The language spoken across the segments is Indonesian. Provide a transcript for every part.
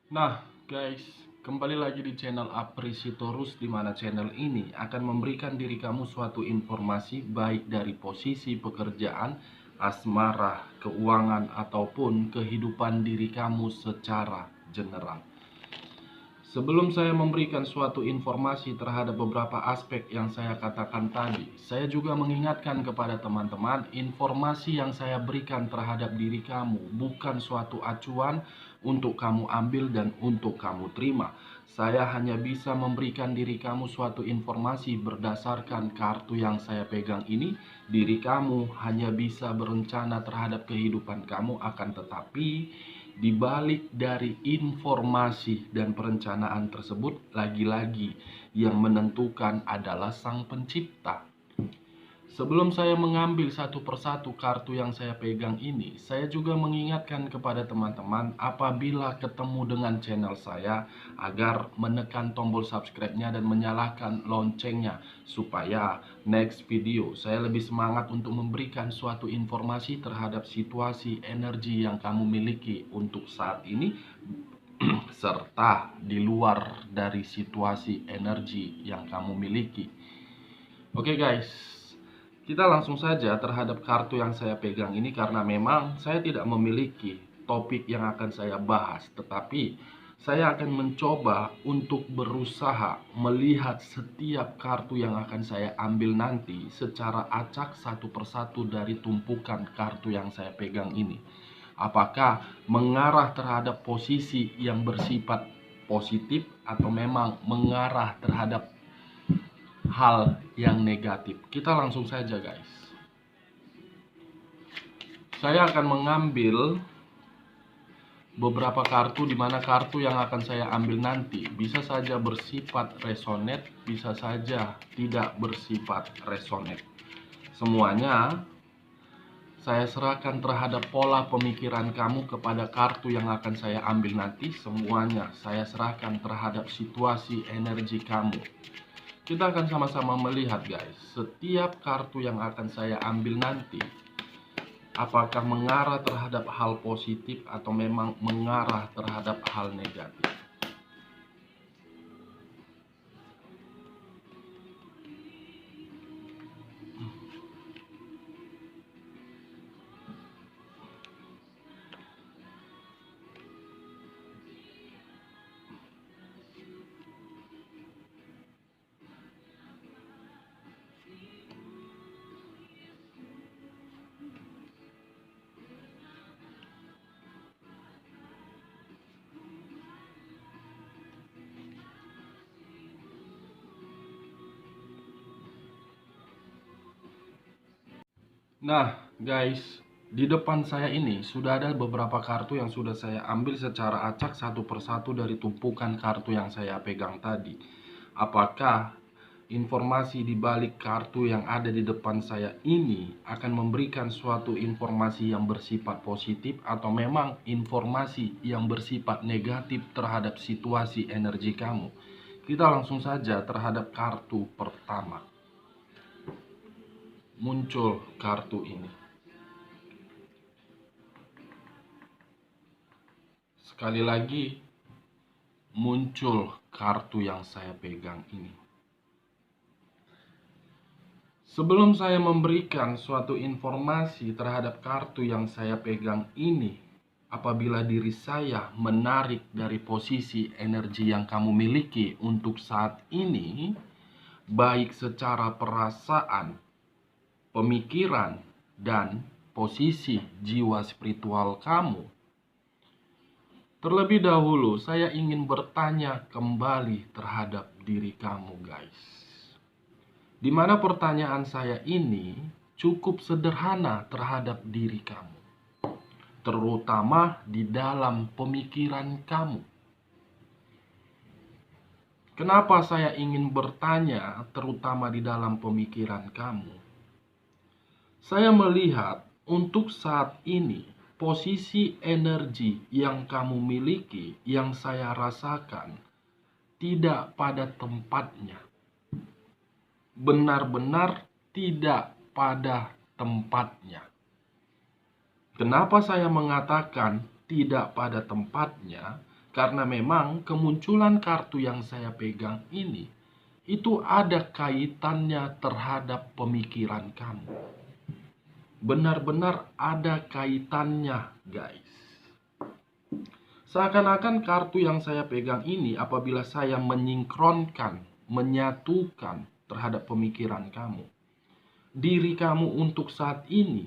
Nah, guys, kembali lagi di channel Aprisitorus, di mana channel ini akan memberikan diri kamu suatu informasi baik dari posisi pekerjaan, asmara, keuangan, ataupun kehidupan diri kamu secara general. Sebelum saya memberikan suatu informasi terhadap beberapa aspek yang saya katakan tadi, saya juga mengingatkan kepada teman-teman, informasi yang saya berikan terhadap diri kamu bukan suatu acuan untuk kamu ambil dan untuk kamu terima. Saya hanya bisa memberikan diri kamu suatu informasi berdasarkan kartu yang saya pegang ini. Diri kamu hanya bisa berencana terhadap kehidupan kamu, akan tetapi di balik dari informasi dan perencanaan tersebut, lagi-lagi yang menentukan adalah Sang Pencipta. Sebelum saya mengambil satu persatu kartu yang saya pegang ini, saya juga mengingatkan kepada teman-teman apabila ketemu dengan channel saya agar menekan tombol subscribe-nya dan menyalakan loncengnya supaya next video saya lebih semangat untuk memberikan suatu informasi terhadap situasi energi yang kamu miliki untuk saat ini serta di luar dari situasi energi yang kamu miliki. Oke guys, kita langsung saja terhadap kartu yang saya pegang ini karena memang saya tidak memiliki topik yang akan saya bahas, tetapi saya akan mencoba untuk berusaha melihat setiap kartu yang akan saya ambil nanti secara acak satu persatu dari tumpukan kartu yang saya pegang ini. Apakah mengarah terhadap posisi yang bersifat positif atau memang mengarah terhadap hal yang negatif? Kita langsung saja guys. Saya akan mengambil beberapa kartu, di mana kartu yang akan saya ambil nanti bisa saja bersifat resonate, bisa saja tidak bersifat resonate. Semuanya saya serahkan terhadap pola pemikiran kamu kepada kartu yang akan saya ambil nanti. Semuanya saya serahkan terhadap situasi energi kamu. Kita akan sama-sama melihat guys, setiap kartu yang akan saya ambil nanti apakah mengarah terhadap hal positif atau memang mengarah terhadap hal negatif. Nah guys, di depan saya ini sudah ada beberapa kartu yang sudah saya ambil secara acak satu persatu dari tumpukan kartu yang saya pegang tadi. Apakah informasi di balik kartu yang ada di depan saya ini akan memberikan suatu informasi yang bersifat positif atau memang informasi yang bersifat negatif terhadap situasi energi kamu? Kita langsung saja terhadap kartu pertama. Muncul kartu ini. Sekali lagi muncul kartu yang saya pegang ini. Sebelum saya memberikan suatu informasi terhadap kartu yang saya pegang ini, apabila diri saya menarik dari posisi energi yang kamu miliki untuk saat ini, baik secara perasaan, pemikiran, dan posisi jiwa spiritual kamu, terlebih dahulu saya ingin bertanya kembali terhadap diri kamu guys. Dimana pertanyaan saya ini cukup sederhana terhadap diri kamu, terutama di dalam pemikiran kamu. Kenapa saya ingin bertanya terutama di dalam pemikiran kamu? Saya melihat untuk saat ini posisi energi yang kamu miliki, yang saya rasakan tidak pada tempatnya. Benar-benar tidak pada tempatnya. Kenapa saya mengatakan tidak pada tempatnya? Karena memang kemunculan kartu yang saya pegang ini itu ada kaitannya terhadap pemikiran kamu. Benar-benar ada kaitannya, guys. Seakan-akan kartu yang saya pegang ini apabila saya menyingkronkan, menyatukan terhadap pemikiran kamu, diri kamu untuk saat ini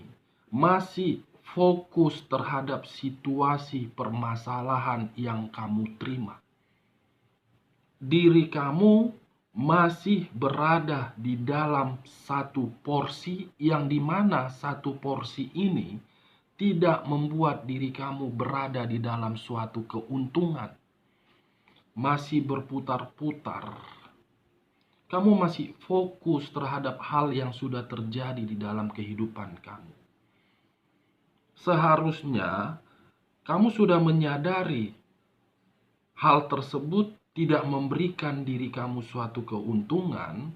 masih fokus terhadap situasi permasalahan yang kamu terima. Diri kamu masih berada di dalam satu porsi yang dimana satu porsi ini tidak membuat diri kamu berada di dalam suatu keuntungan. Masih berputar-putar. Kamu masih fokus terhadap hal yang sudah terjadi di dalam kehidupan kamu. Seharusnya kamu sudah menyadari hal tersebut tidak memberikan diri kamu suatu keuntungan.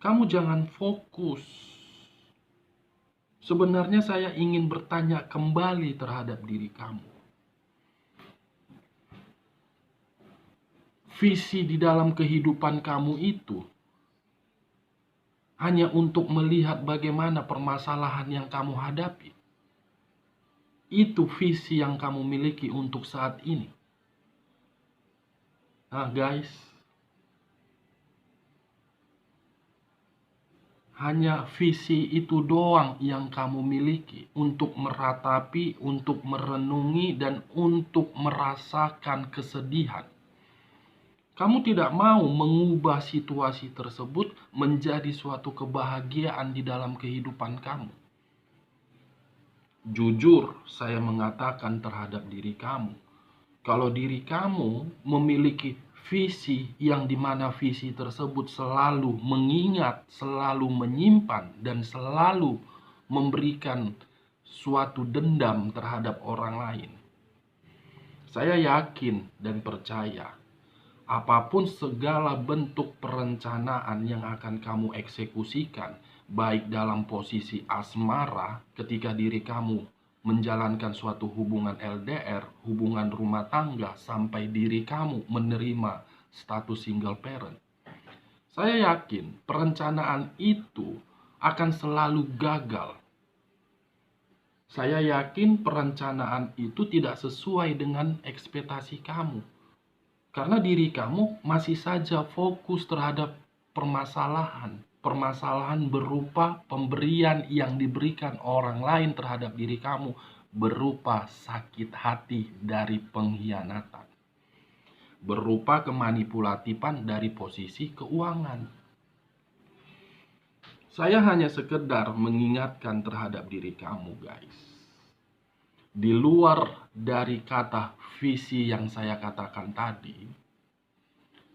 Kamu jangan fokus. Sebenarnya saya ingin bertanya kembali terhadap diri kamu. Visi di dalam kehidupan kamu itu hanya untuk melihat bagaimana permasalahan yang kamu hadapi. Itu visi yang kamu miliki untuk saat ini. Nah guys, hanya visi itu doang yang kamu miliki untuk meratapi, untuk merenungi, dan untuk merasakan kesedihan. Kamu tidak mau mengubah situasi tersebut menjadi suatu kebahagiaan di dalam kehidupan kamu. Jujur, saya mengatakan terhadap diri kamu, kalau diri kamu memiliki visi yang dimana visi tersebut selalu mengingat, selalu menyimpan, dan selalu memberikan suatu dendam terhadap orang lain. Saya yakin dan percaya, apapun segala bentuk perencanaan yang akan kamu eksekusikan, baik dalam posisi asmara ketika diri kamu menjalankan suatu hubungan LDR, hubungan rumah tangga, sampai diri kamu menerima status single parent. Saya yakin perencanaan itu akan selalu gagal. Saya yakin perencanaan itu tidak sesuai dengan ekspektasi kamu. Karena diri kamu masih saja fokus terhadap permasalahan. Permasalahan berupa pemberian yang diberikan orang lain terhadap diri kamu, berupa sakit hati dari pengkhianatan, berupa kemanipulatifan dari posisi keuangan. Saya hanya sekedar mengingatkan terhadap diri kamu, guys. Di luar dari kata visi yang saya katakan tadi,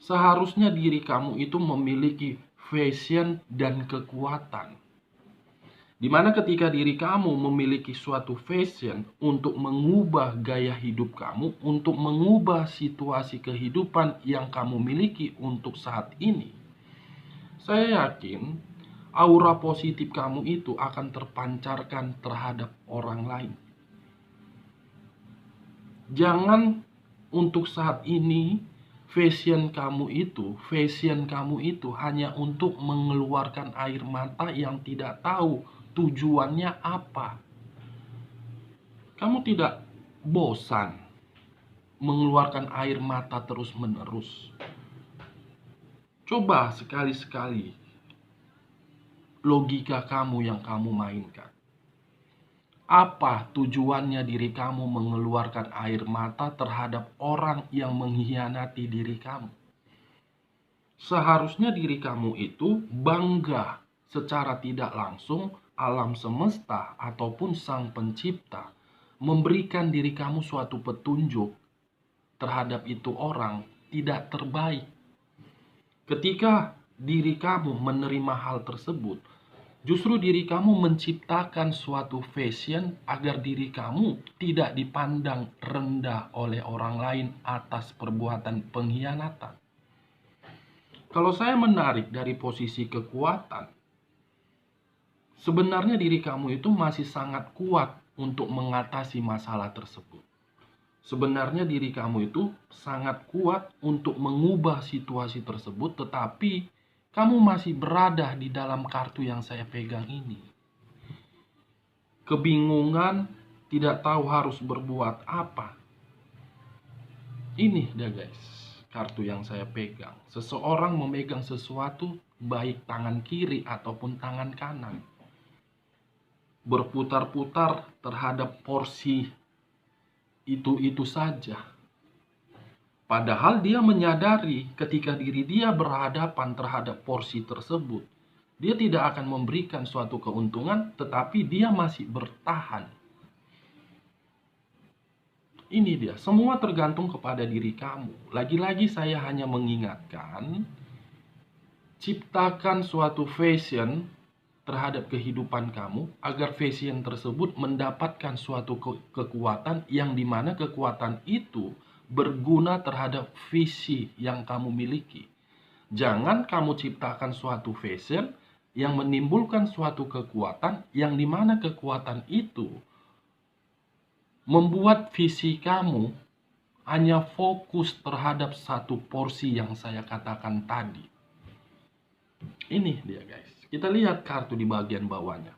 seharusnya diri kamu itu memiliki passion dan kekuatan. Dimana ketika diri kamu memiliki suatu passion untuk mengubah gaya hidup kamu, untuk mengubah situasi kehidupan yang kamu miliki untuk saat ini, saya yakin aura positif kamu itu akan terpancarkan terhadap orang lain. Jangan untuk saat ini fashion kamu itu hanya untuk mengeluarkan air mata yang tidak tahu tujuannya apa. Kamu tidak bosan mengeluarkan air mata terus-menerus? Coba sekali-sekali logika kamu yang kamu mainkan. Apa tujuannya diri kamu mengeluarkan air mata terhadap orang yang mengkhianati diri kamu? Seharusnya diri kamu itu bangga secara tidak langsung alam semesta ataupun sang pencipta memberikan diri kamu suatu petunjuk terhadap itu orang tidak terbaik. Ketika diri kamu menerima hal tersebut, justru diri kamu menciptakan suatu fashion agar diri kamu tidak dipandang rendah oleh orang lain atas perbuatan pengkhianatan. Kalau saya menarik dari posisi kekuatan, sebenarnya diri kamu itu masih sangat kuat untuk mengatasi masalah tersebut. Sebenarnya diri kamu itu sangat kuat untuk mengubah situasi tersebut, tetapi kamu masih berada di dalam kartu yang saya pegang ini. Kebingungan, tidak tahu harus berbuat apa. Ini dia guys, kartu yang saya pegang. Seseorang memegang sesuatu, baik tangan kiri ataupun tangan kanan, berputar-putar terhadap porsi itu saja. Padahal dia menyadari ketika diri dia berhadapan terhadap porsi tersebut, dia tidak akan memberikan suatu keuntungan, tetapi dia masih bertahan. Ini dia, semua tergantung kepada diri kamu. Lagi-lagi saya hanya mengingatkan, ciptakan suatu fashion terhadap kehidupan kamu, agar fashion tersebut mendapatkan suatu kekuatan, yang dimana kekuatan itu berguna terhadap visi yang kamu miliki. Jangan kamu ciptakan suatu fashion yang menimbulkan suatu kekuatan, yang dimana kekuatan itu membuat visi kamu hanya fokus terhadap satu porsi yang saya katakan tadi. Ini dia guys. Kita lihat kartu di bagian bawahnya.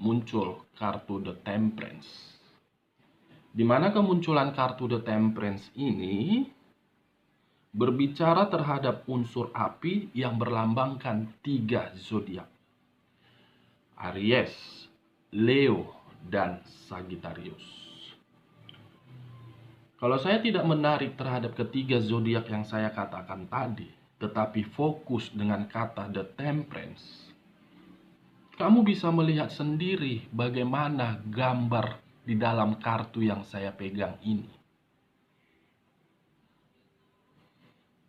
Muncul kartu The Temperance. Di mana kemunculan kartu The Temperance ini berbicara terhadap unsur api yang berlambangkan 3 zodiak. Aries, Leo, dan Sagittarius. Kalau saya tidak menarik terhadap ketiga zodiak yang saya katakan tadi, tetapi fokus dengan kata The Temperance, kamu bisa melihat sendiri bagaimana gambar di dalam kartu yang saya pegang ini.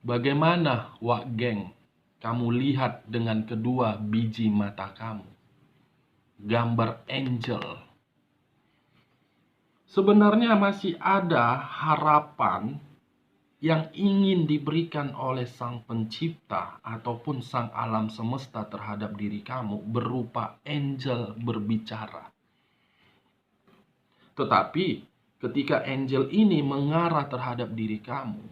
Bagaimana, Wak Geng, kamu lihat dengan kedua biji mata kamu. Gambar angel. Sebenarnya masih ada harapan yang ingin diberikan oleh Sang Pencipta ataupun Sang Alam Semesta terhadap diri kamu berupa angel berbicara. Tetapi ketika angel ini mengarah terhadap diri kamu,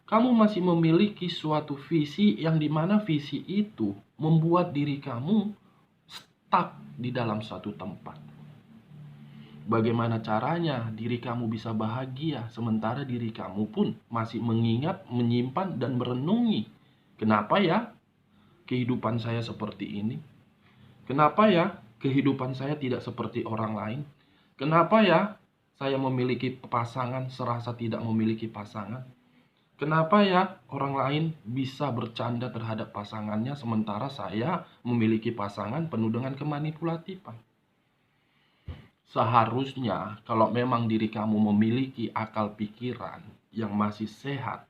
kamu masih memiliki suatu visi yang dimana visi itu membuat diri kamu stuck di dalam suatu tempat. Bagaimana caranya diri kamu bisa bahagia sementara diri kamu pun masih mengingat, menyimpan, dan merenungi. Kenapa ya kehidupan saya seperti ini? Kenapa ya kehidupan saya tidak seperti orang lain? Kenapa ya saya memiliki pasangan serasa tidak memiliki pasangan? Kenapa ya orang lain bisa bercanda terhadap pasangannya sementara saya memiliki pasangan penuh dengan kemanipulatifan? Seharusnya kalau memang diri kamu memiliki akal pikiran yang masih sehat,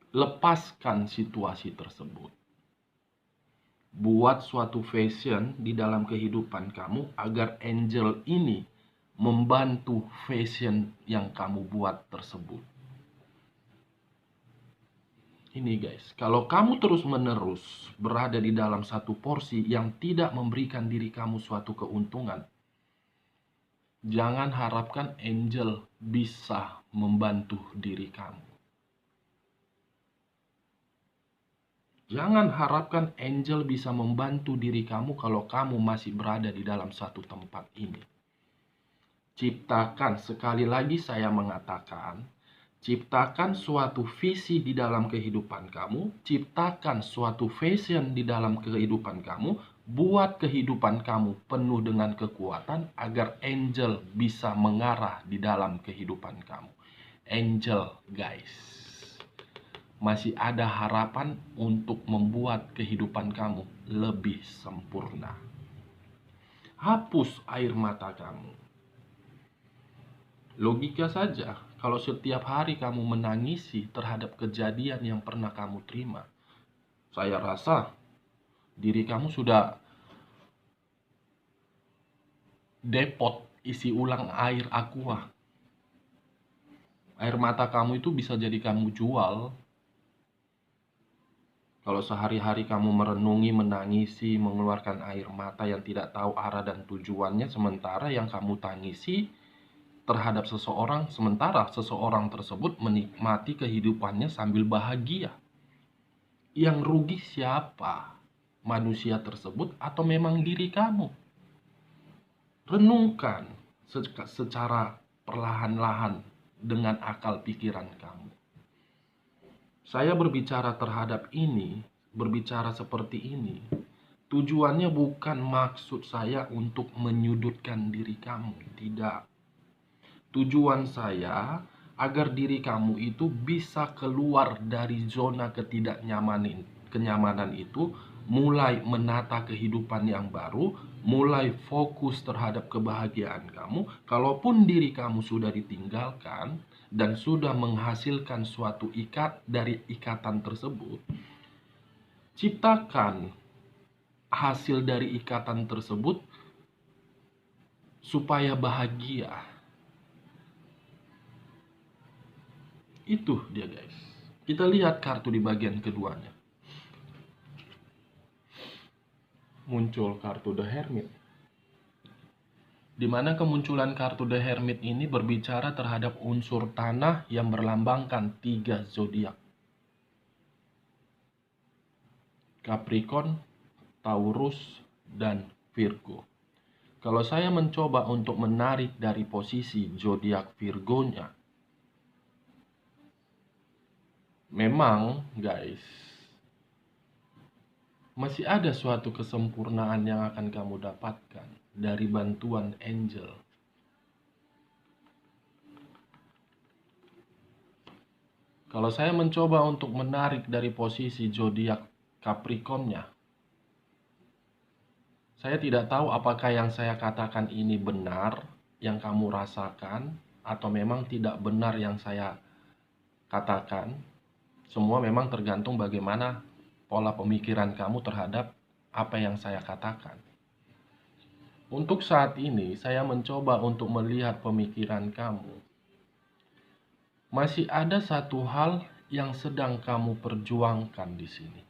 lepaskan situasi tersebut. Buat suatu fashion di dalam kehidupan kamu agar angel ini membantu fashion yang kamu buat tersebut. Ini guys, kalau kamu terus-menerus berada di dalam satu porsi yang tidak memberikan diri kamu suatu keuntungan, jangan harapkan angel bisa membantu diri kamu. Jangan harapkan angel bisa membantu diri kamu kalau kamu masih berada di dalam satu tempat ini. Ciptakan, sekali lagi saya mengatakan, ciptakan suatu visi di dalam kehidupan kamu, ciptakan suatu fashion di dalam kehidupan kamu, buat kehidupan kamu penuh dengan kekuatan agar angel bisa mengarah di dalam kehidupan kamu. Angel guys, masih ada harapan untuk membuat kehidupan kamu lebih sempurna. Hapus air mata kamu. Logika saja, kalau setiap hari kamu menangisi terhadap kejadian yang pernah kamu terima, saya rasa diri kamu sudah depot isi ulang air aqua. Air mata kamu itu bisa jadi kamu jual. Kalau sehari-hari kamu merenungi, menangisi, mengeluarkan air mata yang tidak tahu arah dan tujuannya, sementara yang kamu tangisi terhadap seseorang, sementara seseorang tersebut menikmati kehidupannya sambil bahagia. Yang rugi siapa? Manusia tersebut atau memang diri kamu? Renungkan secara perlahan-lahan dengan akal pikiran kamu. Saya berbicara terhadap ini, berbicara seperti ini, tujuannya bukan maksud saya untuk menyudutkan diri kamu, tidak. Tujuan saya agar diri kamu itu bisa keluar dari zona kenyamanan itu, mulai menata kehidupan yang baru, mulai fokus terhadap kebahagiaan kamu. Kalaupun diri kamu sudah ditinggalkan dan sudah menghasilkan suatu dari ikatan tersebut, ciptakan hasil dari ikatan tersebut supaya bahagia. Itu dia guys. Kita lihat kartu di bagian keduanya. Muncul kartu The Hermit. Di mana kemunculan kartu The Hermit ini berbicara terhadap unsur tanah yang berlambangkan 3 zodiak. Capricorn, Taurus, dan Virgo. Kalau saya mencoba untuk menarik dari posisi zodiak Virgonya, memang guys, masih ada suatu kesempurnaan yang akan kamu dapatkan dari bantuan angel. Kalau saya mencoba untuk menarik dari posisi zodiak Capricornnya, saya tidak tahu apakah yang saya katakan ini benar yang kamu rasakan atau memang tidak benar yang saya katakan. Semua memang tergantung bagaimana pola pemikiran kamu terhadap apa yang saya katakan. Untuk saat ini, saya mencoba untuk melihat pemikiran kamu. Masih ada satu hal yang sedang kamu perjuangkan di sini.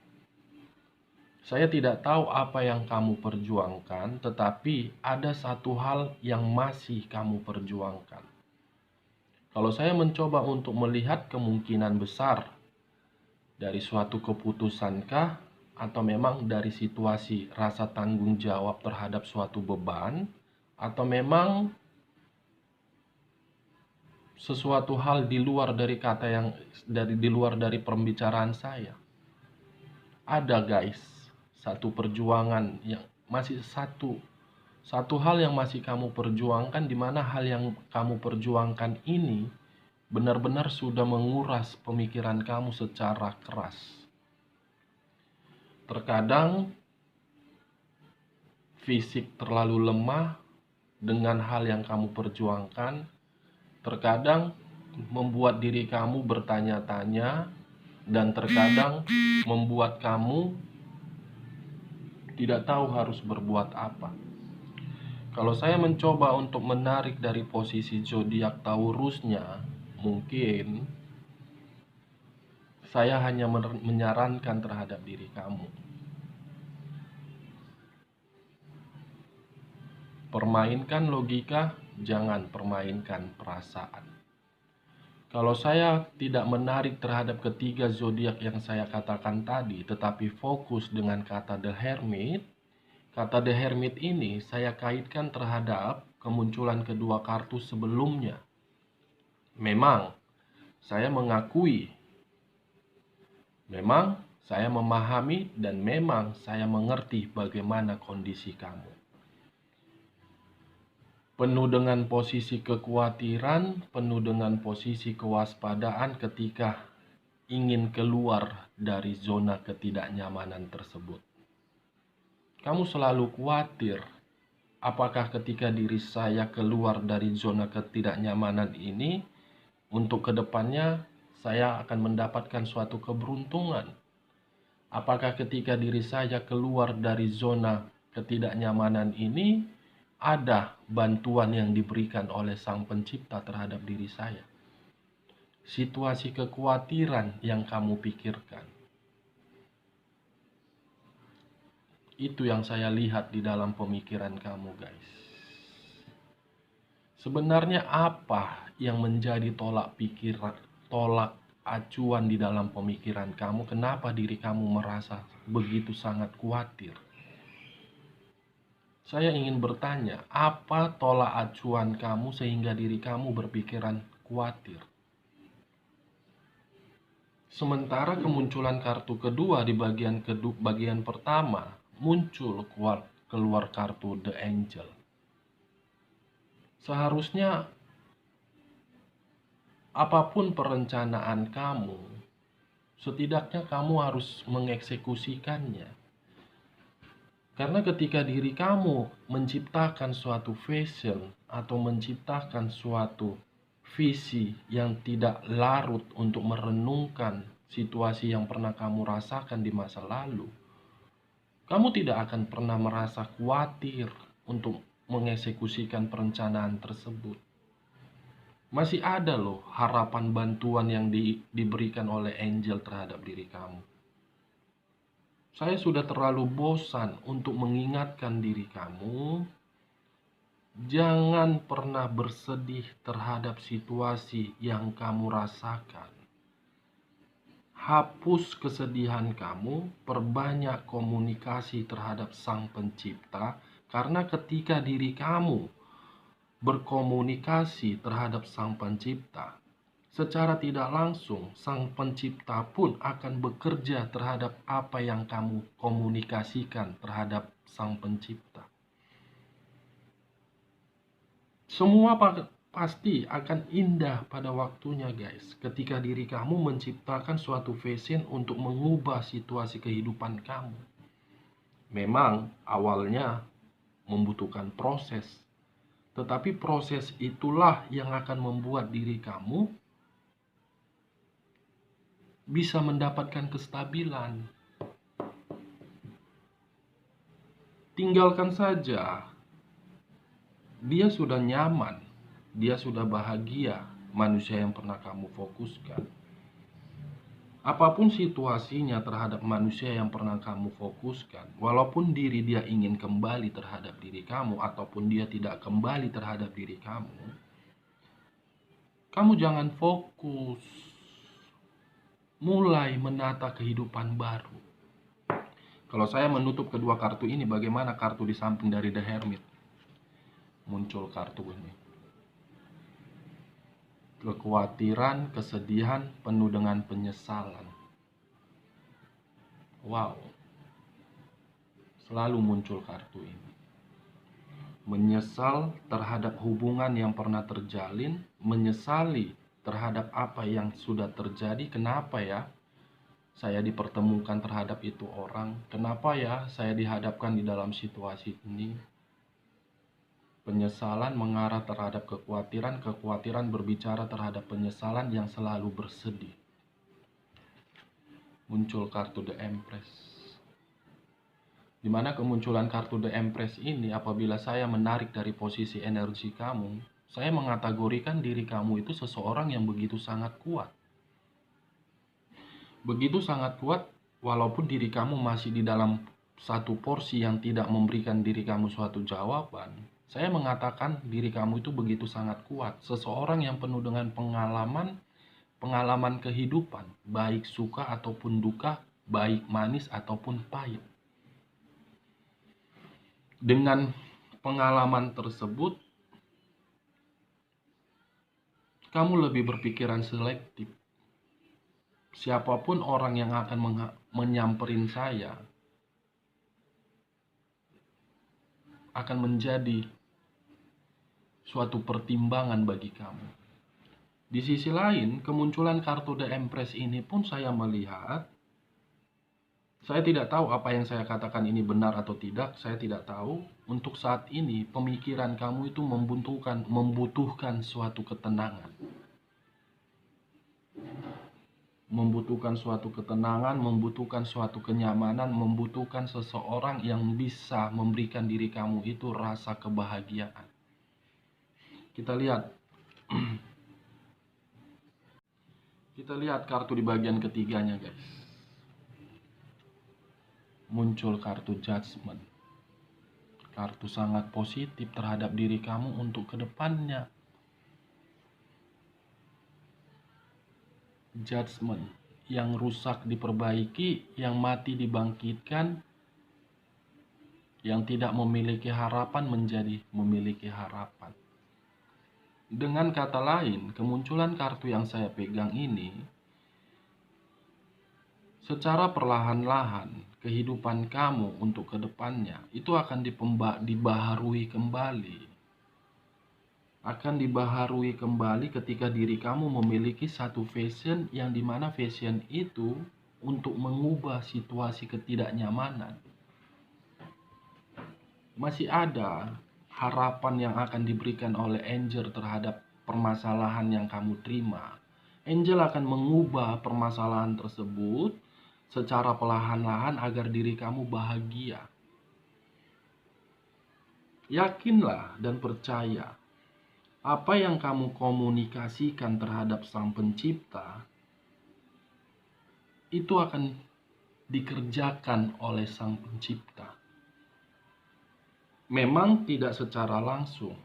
Saya tidak tahu apa yang kamu perjuangkan, tetapi ada satu hal yang masih kamu perjuangkan. Kalau saya mencoba untuk melihat kemungkinan besar dari suatu keputusankah, atau memang dari situasi rasa tanggung jawab terhadap suatu beban, atau memang sesuatu hal di luar dari kata yang di luar dari pembicaraan saya. Ada guys, satu perjuangan yang masih satu hal yang masih kamu perjuangkan, di mana hal yang kamu perjuangkan ini benar-benar sudah menguras pemikiran kamu secara keras. Terkadang fisik terlalu lemah dengan hal yang kamu perjuangkan, terkadang membuat diri kamu bertanya-tanya, dan terkadang membuat kamu tidak tahu harus berbuat apa. Kalau saya mencoba untuk menarik dari posisi zodiak Taurusnya, mungkin saya hanya menyarankan terhadap diri kamu. Permainkan logika, jangan permainkan perasaan. Kalau saya tidak menarik terhadap ketiga zodiak yang saya katakan tadi, tetapi fokus dengan kata The Hermit, kata The Hermit ini saya kaitkan terhadap kemunculan kedua kartu sebelumnya. Memang saya mengakui, memang saya memahami, dan memang saya mengerti bagaimana kondisi kamu. Penuh dengan posisi kekhawatiran, penuh dengan posisi kewaspadaan ketika ingin keluar dari zona ketidaknyamanan tersebut. Kamu selalu khawatir, apakah ketika diri saya keluar dari zona ketidaknyamanan ini, untuk kedepannya saya akan mendapatkan suatu keberuntungan. Apakah ketika diri saya keluar dari zona ketidaknyamanan ini, ada bantuan yang diberikan oleh Sang Pencipta terhadap diri saya. Situasi kekhawatiran yang kamu pikirkan. Itu yang saya lihat di dalam pemikiran kamu, guys. Sebenarnya apa yang menjadi tolak acuan di dalam pemikiran kamu? Kenapa diri kamu merasa begitu sangat khawatir? Saya ingin bertanya, apa tolak acuan kamu sehingga diri kamu berpikiran khawatir? Sementara kemunculan kartu kedua di bagian pertama muncul keluar kartu The Angel. Seharusnya apapun perencanaan kamu, setidaknya kamu harus mengeksekusikannya. Karena ketika diri kamu menciptakan suatu vision atau menciptakan suatu visi yang tidak larut untuk merenungkan situasi yang pernah kamu rasakan di masa lalu, kamu tidak akan pernah merasa khawatir untuk mengeksekusikan perencanaan tersebut. Masih ada loh harapan bantuan yang diberikan oleh angel terhadap diri kamu. Saya sudah terlalu bosan untuk mengingatkan diri kamu, jangan pernah bersedih terhadap situasi yang kamu rasakan. Hapus kesedihan kamu, perbanyak komunikasi terhadap Sang Pencipta, karena ketika diri kamu berkomunikasi terhadap Sang Pencipta, secara tidak langsung Sang Pencipta pun akan bekerja terhadap apa yang kamu komunikasikan terhadap Sang Pencipta. Semua pasti akan indah pada waktunya, guys. Ketika diri kamu menciptakan suatu vision untuk mengubah situasi kehidupan kamu. Memang awalnya membutuhkan proses, tetapi proses itulah yang akan membuat diri kamu bisa mendapatkan kestabilan. Tinggalkan saja. Dia sudah nyaman, dia sudah bahagia, manusia yang pernah kamu fokuskan. Apapun situasinya terhadap manusia yang pernah kamu fokuskan, walaupun diri dia ingin kembali terhadap diri kamu, ataupun dia tidak kembali terhadap diri kamu jangan fokus. Mulai menata kehidupan baru. Kalau saya menutup kedua kartu ini, bagaimana kartu di samping dari The Hermit? Muncul kartu ini. Kekhawatiran, kesedihan, penuh dengan penyesalan. Wow. Selalu muncul kartu ini. Menyesal terhadap hubungan yang pernah terjalin, menyesali terhadap apa yang sudah terjadi. Kenapa ya saya dipertemukan terhadap itu orang? Kenapa ya saya dihadapkan di dalam situasi ini? Penyesalan mengarah terhadap kekhawatiran, kekhawatiran berbicara terhadap penyesalan yang selalu bersedih. Muncul kartu The Empress. Dimana kemunculan kartu The Empress ini, apabila saya menarik dari posisi energi kamu, saya mengategorikan diri kamu itu seseorang yang begitu sangat kuat. Begitu sangat kuat, walaupun diri kamu masih di dalam satu porsi yang tidak memberikan diri kamu suatu jawaban. Saya mengatakan diri kamu itu begitu sangat kuat. Seseorang yang penuh dengan pengalaman kehidupan, baik suka ataupun duka, baik manis ataupun pahit. Dengan pengalaman tersebut, kamu lebih berpikiran selektif. Siapapun orang yang akan menyamperin saya akan menjadi suatu pertimbangan bagi kamu. Di sisi lain, kemunculan kartu The Empress ini pun saya melihat, saya tidak tahu apa yang saya katakan ini benar atau tidak, saya tidak tahu. Untuk saat ini, pemikiran kamu itu membutuhkan suatu ketenangan. Membutuhkan suatu ketenangan, membutuhkan suatu kenyamanan, membutuhkan seseorang yang bisa memberikan diri kamu itu rasa kebahagiaan. Kita lihat. Kita lihat kartu di bagian ketiganya, guys. muncul kartu Judgment. Kartu sangat positif terhadap diri kamu untuk kedepannya. Judgment, yang rusak diperbaiki, yang mati dibangkitkan, yang tidak memiliki harapan menjadi memiliki harapan. Dengan kata lain, kemunculan kartu yang saya pegang ini, secara perlahan-lahan kehidupan kamu untuk kedepannya itu akan dibaharui kembali. Akan dibaharui kembali ketika diri kamu memiliki satu fashion yang dimana fashion itu untuk mengubah situasi ketidaknyamanan. Masih ada harapan yang akan diberikan oleh angel terhadap permasalahan yang kamu terima. Angel akan mengubah permasalahan tersebut secara perlahan-lahan agar diri kamu bahagia. Yakinlah dan percaya, apa yang kamu komunikasikan terhadap Sang Pencipta itu akan dikerjakan oleh Sang Pencipta. Memang tidak secara langsung,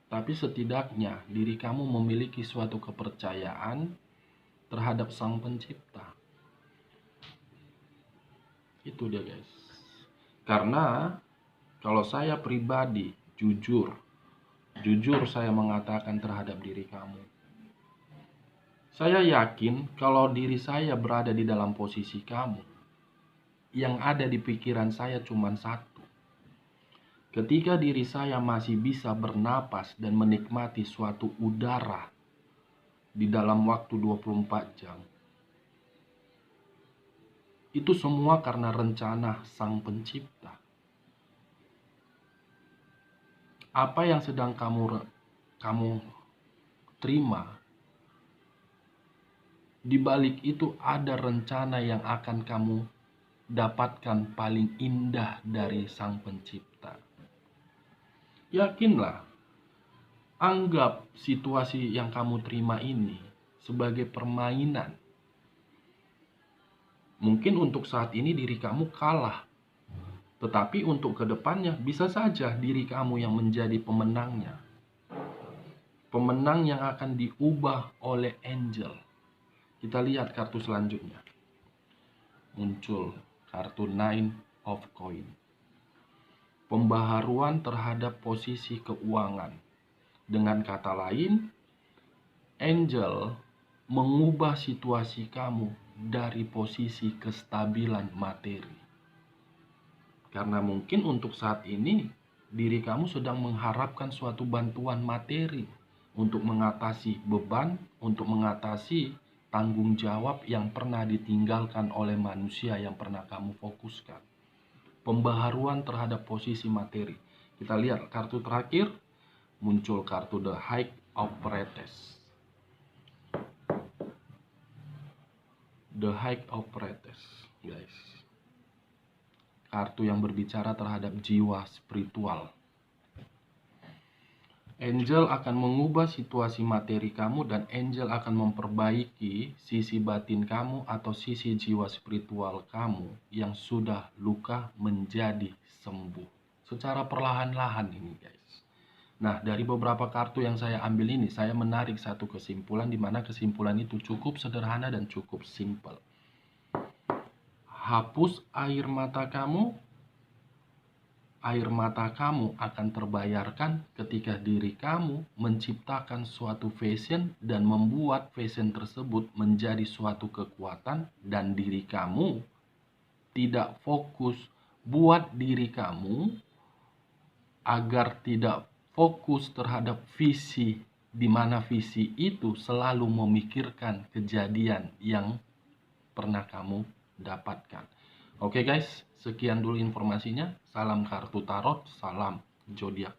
tapi setidaknya diri kamu memiliki suatu kepercayaan terhadap Sang Pencipta. Itu dia guys. Karena kalau saya pribadi jujur saya mengatakan terhadap diri kamu, saya yakin kalau diri saya berada di dalam posisi kamu, yang ada di pikiran saya cuma satu. Ketika diri saya masih bisa bernapas dan menikmati suatu udara di dalam waktu 24 jam, itu semua karena rencana Sang Pencipta. Apa yang sedang kamu terima, di balik itu ada rencana yang akan kamu dapatkan paling indah dari Sang Pencipta. Yakinlah, anggap situasi yang kamu terima ini sebagai permainan. Mungkin untuk saat ini diri kamu kalah, tetapi untuk kedepannya bisa saja diri kamu yang menjadi pemenangnya. Pemenang yang akan diubah oleh angel. Kita lihat kartu selanjutnya. Muncul kartu Nine of Coin. Pembaharuan terhadap posisi keuangan. Dengan kata lain, angel mengubah situasi kamu dari posisi kestabilan materi. Karena mungkin untuk saat ini diri kamu sedang mengharapkan suatu bantuan materi untuk mengatasi beban, untuk mengatasi tanggung jawab yang pernah ditinggalkan oleh manusia yang pernah kamu fokuskan. Pembaharuan terhadap posisi materi. Kita lihat kartu terakhir, muncul kartu The High of Priestess. The High of Priestess, guys. Kartu yang berbicara terhadap jiwa spiritual. Angel akan mengubah situasi materi kamu dan angel akan memperbaiki sisi batin kamu atau sisi jiwa spiritual kamu yang sudah luka menjadi sembuh. Secara perlahan-lahan ini guys. Nah, dari beberapa kartu yang saya ambil ini, saya menarik satu kesimpulan di mana kesimpulan itu cukup sederhana dan cukup simpel. Hapus air mata kamu. Air mata kamu akan terbayarkan ketika diri kamu menciptakan suatu fashion dan membuat fashion tersebut menjadi suatu kekuatan, dan diri kamu tidak fokus buat diri kamu agar tidak fokus terhadap visi, di mana visi itu selalu memikirkan kejadian yang pernah kamu dapatkan. Oke guys, sekian dulu informasinya. Salam kartu tarot, salam zodiak.